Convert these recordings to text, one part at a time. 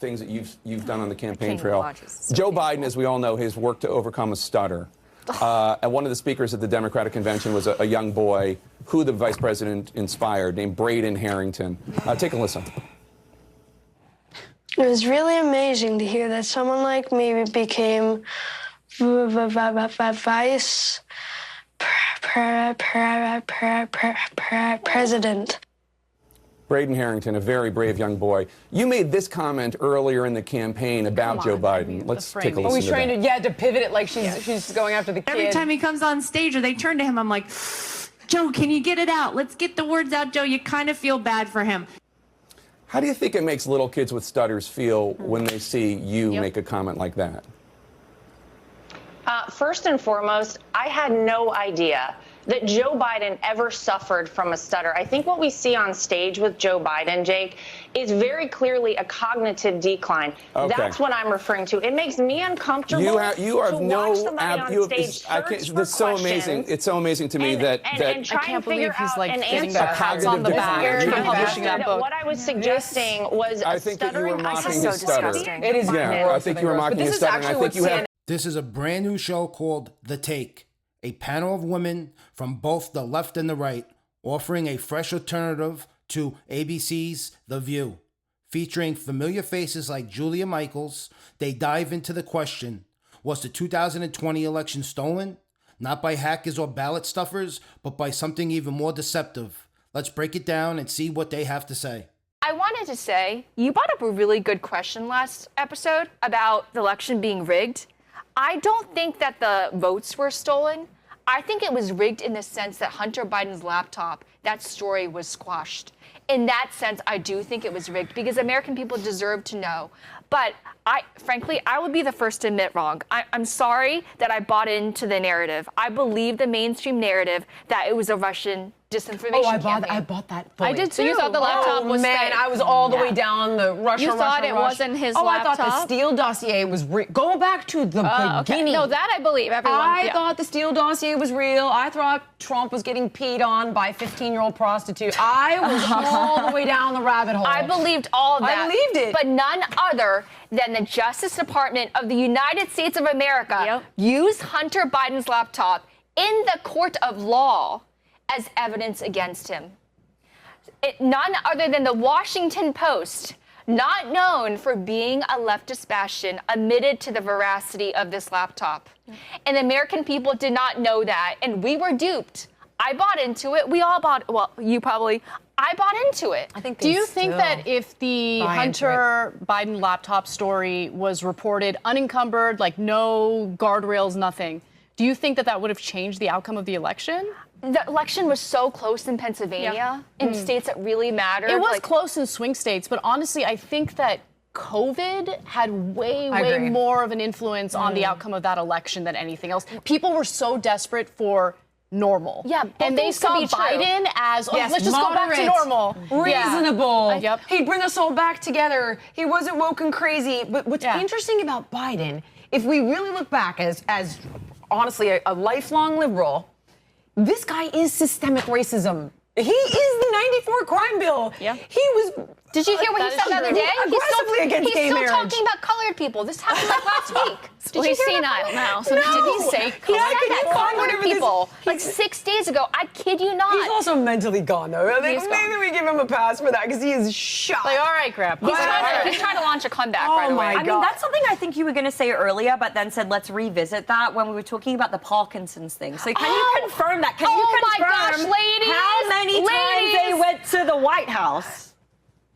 Things that you've done on the campaign trail. Joe Biden, as we all know, has worked to overcome a stutter. And one of the speakers at the Democratic convention was a young boy who the vice president inspired, named Braden Harrington. Take a listen. It was really amazing to hear that someone like me became vice president. Braden Harrington, a very brave young boy. You made this comment earlier in the campaign about Joe Biden. Let's take a listen to that. Are we trying to pivot it like she's going after the kid? Every time he comes on stage or they turn to him, I'm like, Joe, can you get it out? Let's get the words out, Joe. You kind of feel bad for him. How do you think it makes little kids with stutters feel when they see you make a comment like that? First and foremost, I had no idea that Joe Biden ever suffered from a stutter. I think what we see on stage with Joe Biden, Jake, is very clearly a cognitive decline. Okay. That's what I'm referring to. It makes me uncomfortable you have to watch somebody on stage search for it's so amazing. It's so amazing to me that and try I can't and figure believe he's out like an getting answer. the pats on the back for publishing that book. What I was suggesting was I think that you were mocking his stutter. It is. Yeah, I think you were mocking his stutter. And I think you have. This is a brand new show called The Take, a panel of women from both the left and the right, offering a fresh alternative to ABC's The View. Featuring familiar faces like Julia Michaels, they dive into the question, was the 2020 election stolen? Not by hackers or ballot stuffers, but by something even more deceptive. Let's break it down and see what they have to say. I wanted to say, you brought up a really good question last episode about the election being rigged. I don't think that the votes were stolen. I think it was rigged in the sense that Hunter Biden's laptop, that story was squashed. In that sense, I do think it was rigged because American people deserve to know. But frankly, I would be the first to admit wrong. I'm sorry that I bought into the narrative. I believe the mainstream narrative that it was a Russian disinformation campaign. I bought that fully. I did too. So you thought the laptop was fake? I was all the way down the Russia. You thought it wasn't his laptop? I thought the Steele dossier was real. Go back to the beginning. Okay. No, that I believe. Everyone. I thought the Steele dossier was real. I thought Trump was getting peed on by a 15-year-old prostitute. I was all the way down the rabbit hole. I believed all of that. I believed it. But none other than the Justice Department of the United States of America used Hunter Biden's laptop in the court of law as evidence against him. None other than the Washington Post, not known for being a leftist bastion, admitted to the veracity of this laptop. And the American people did not know that, and we were duped. I bought into it. We all bought, well, you probably, I bought into it. I think Do you think that if the Hunter Biden laptop story was reported unencumbered, like no guardrails, nothing, do you think that that would have changed the outcome of the election? The election was so close in Pennsylvania, in states that really mattered. It was close in swing states, but honestly, I think that COVID had way more of an influence on the outcome of that election than anything else. People were so desperate for normal. Yeah, and they saw Biden as, let's just go back to normal. Reasonable. Yep. He'd bring us all back together. He wasn't woke and crazy. But what's interesting about Biden, if we really look back as honestly a lifelong liberal, this guy is systemic racism. He is the 94 crime bill. Yeah. He was. Did you hear what he said the other day? Aggressively against gay marriage. He's still talking about colored people. This happened like last week. Well, he's senile now. So did he say colored people? Like 6 days ago. I kid you not. He's also mentally gone, though. I think maybe we give him a pass for that because he is shot. Like, all right, Grandpa. He's trying to launch a comeback right away. I mean, that's something I think you were going to say earlier, but then said let's revisit that when we were talking about the Parkinson's thing. So can you confirm that? Can you confirm my gosh, ladies! How many times they went to the White House?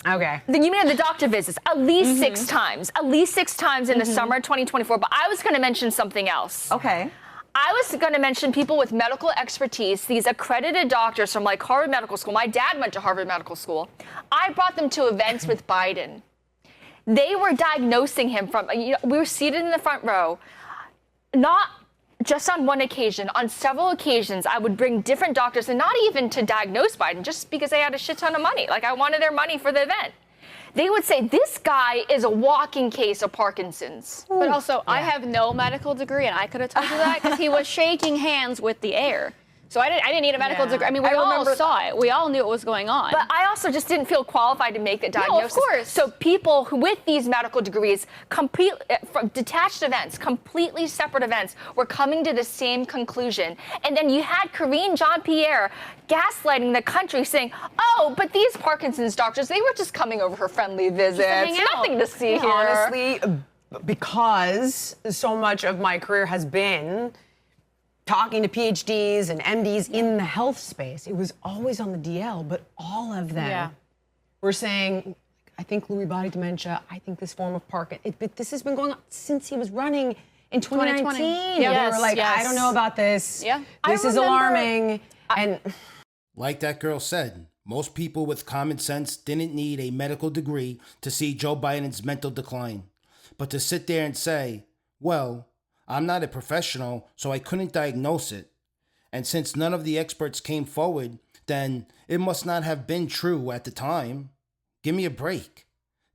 Okay. You mean the doctor visits? At least 6 times. At least 6 times in the summer 2024. But I was going to mention something else. Okay. I was going to mention people with medical expertise, these accredited doctors from like Harvard Medical School. My dad went to Harvard Medical School. I brought them to events with Biden. They were diagnosing him from, we were seated in the front row. Not just on one occasion, on several occasions, I would bring different doctors, and not even to diagnose Biden, just because they had a shit ton of money. Like, I wanted their money for the event. They would say, this guy is a walking case of Parkinson's. But also, I have no medical degree, and I could have told you that because he was shaking hands with the air. So I didn't need a medical degree. I mean, we all saw it. We all knew what was going on. But I also just didn't feel qualified to make the diagnosis. No, of course. So people who, with these medical degrees, from detached events, completely separate events, were coming to the same conclusion. And then you had Karine Jean-Pierre gaslighting the country, saying, "Oh, but these Parkinson's doctors, they were just coming over for friendly visits. Nothing to see here." Honestly, because so much of my career has been talking to PhDs and MDs in the health space, it was always on the DL, but all of them were saying, I think Lewy body dementia, I think this form of Parkinson's, this has been going on since he was running in 2019. They were like, I don't know about this. This is alarming. And like that girl said, most people with common sense didn't need a medical degree to see Joe Biden's mental decline. But to sit there and say, well, I'm not a professional, so I couldn't diagnose it. And since none of the experts came forward, then it must not have been true at the time. Give me a break.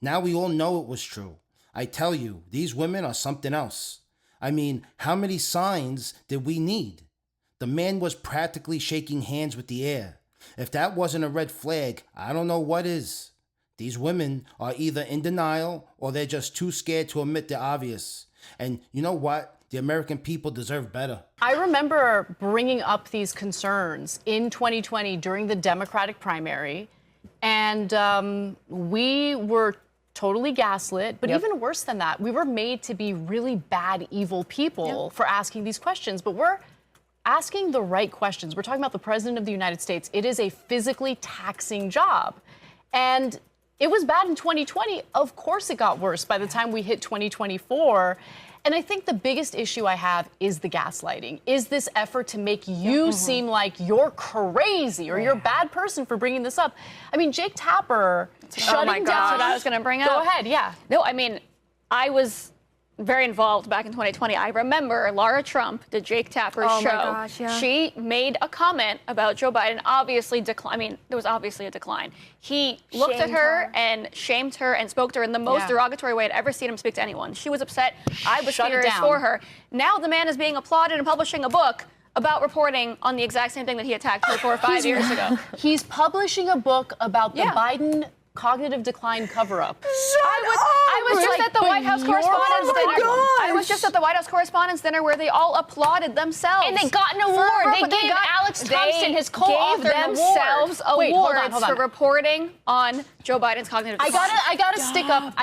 Now we all know it was true. I tell you, these women are something else. I mean, how many signs did we need? The man was practically shaking hands with the air. If that wasn't a red flag, I don't know what is. These women are either in denial or they're just too scared to admit the obvious. And you know what? The American people deserve better. I remember bringing up these concerns in 2020 during the Democratic primary, and we were totally gaslit, but even worse than that, we were made to be really bad, evil people for asking these questions, but we're asking the right questions. We're talking about the President of the United States. It is a physically taxing job, and it was bad in 2020. Of course it got worse by the time we hit 2024. And I think the biggest issue I have is the gaslighting, is this effort to make you seem like you're crazy or you're a bad person for bringing this up. I mean, Jake Tapper shutting down. That's what I was going to bring up. Go ahead, yeah. No, I mean, I was very involved back in 2020. I remember Laura Trump, the Jake Tapper show. My gosh, yeah. She made a comment about Joe Biden, obviously decline. I mean, there was obviously a decline. He looked at her and shamed her and spoke to her in the most derogatory way I'd ever seen him speak to anyone. She was upset. I was furious for her. Now the man is being applauded and publishing a book about reporting on the exact same thing that he attacked 3, 4, 5 years ago. He's publishing a book about the Biden cognitive decline cover-up. I was just at the White House Correspondents' Dinner. I was just at the White House Correspondents' Dinner where they all applauded themselves. And they got an award. They gave Alex Thompson, his co-author, gave themselves awards for reporting on Joe Biden's cognitive decline. I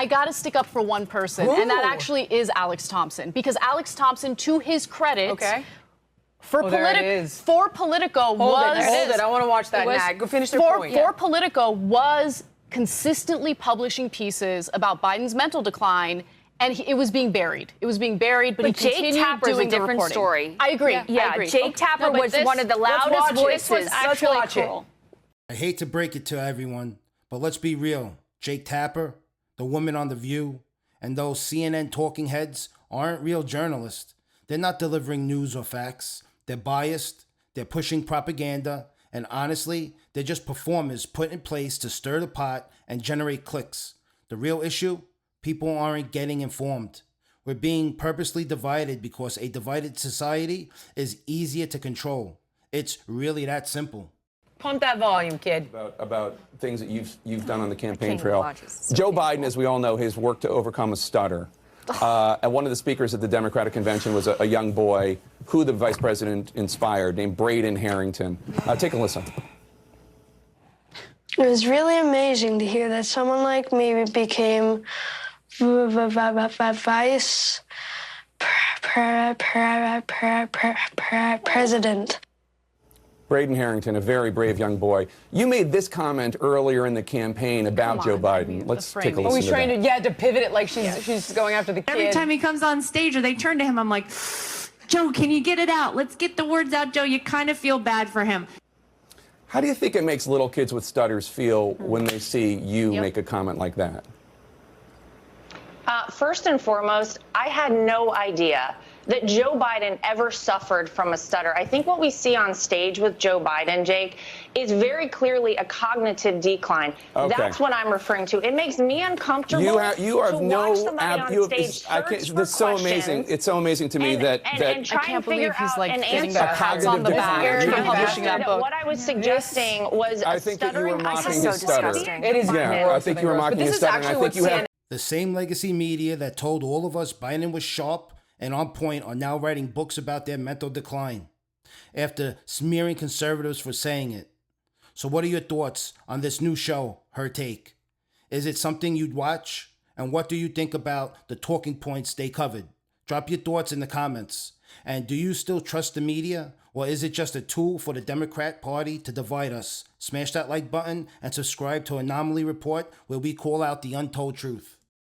gotta stick up for one person, and that actually is Alex Thompson, because Alex Thompson, to his credit, for Politico was... Hold it, I want to watch that now. Go finish the point. For Politico was consistently publishing pieces about Biden's mental decline, and it was being buried. It was being buried, but he continued Jake Tapper's doing a different reporting. story. I agree. Yeah, I agree. Jake Tapper was one of the loudest voices. This was actually cruel. I hate to break it to everyone, but let's be real. Jake Tapper, the woman on The View, and those CNN talking heads aren't real journalists. They're not delivering news or facts. They're biased, they're pushing propaganda, and honestly, they're just performers put in place to stir the pot and generate clicks. The real issue? People aren't getting informed. We're being purposely divided because a divided society is easier to control. It's really that simple. Pump that volume, kid. About things that you've done on the campaign trail. Joe Biden, as we all know, has worked to overcome a stutter. And one of the speakers at the Democratic convention was a young boy who the vice president inspired, named Braden Harrington. Take a listen. It was really amazing to hear that someone like me became vice president. Braden Harrington, a very brave young boy. You made this comment earlier in the campaign about Joe Biden. Let's take a listen. Oh, he's to trying that. to pivot it like she's going after the kid. Every time he comes on stage or they turn to him, I'm like, Joe, can you get it out? Let's get the words out, Joe. You kind of feel bad for him. How do you think it makes little kids with stutters feel when they see you make a comment like that? First and foremost, I had no idea that Joe Biden ever suffered from a stutter. I think what we see on stage with Joe Biden, Jake, is very clearly a cognitive decline. Okay. That's what I'm referring to. It makes me uncomfortable You are to no. watch somebody on stage search for This is so amazing. questions It's so amazing to me that and try I can't and figure believe he's out like an getting answer. the pats on the back for publishing that book. What I was suggesting was I think that you were stuttering. mocking so his stutter. disgusting. It is Yeah, I think you were mocking his stutter, and I think you have. The same legacy media that told all of us Biden was sharp and on point are now writing books about their mental decline after smearing conservatives for saying it. So what are your thoughts on this new show, Her Take? Is it something you'd watch? And what do you think about the talking points they covered? Drop your thoughts in the comments. And do you still trust the media? Or is it just a tool for the Democrat Party to divide us? Smash that like button and subscribe to Anomaly Report, where we call out the untold truth.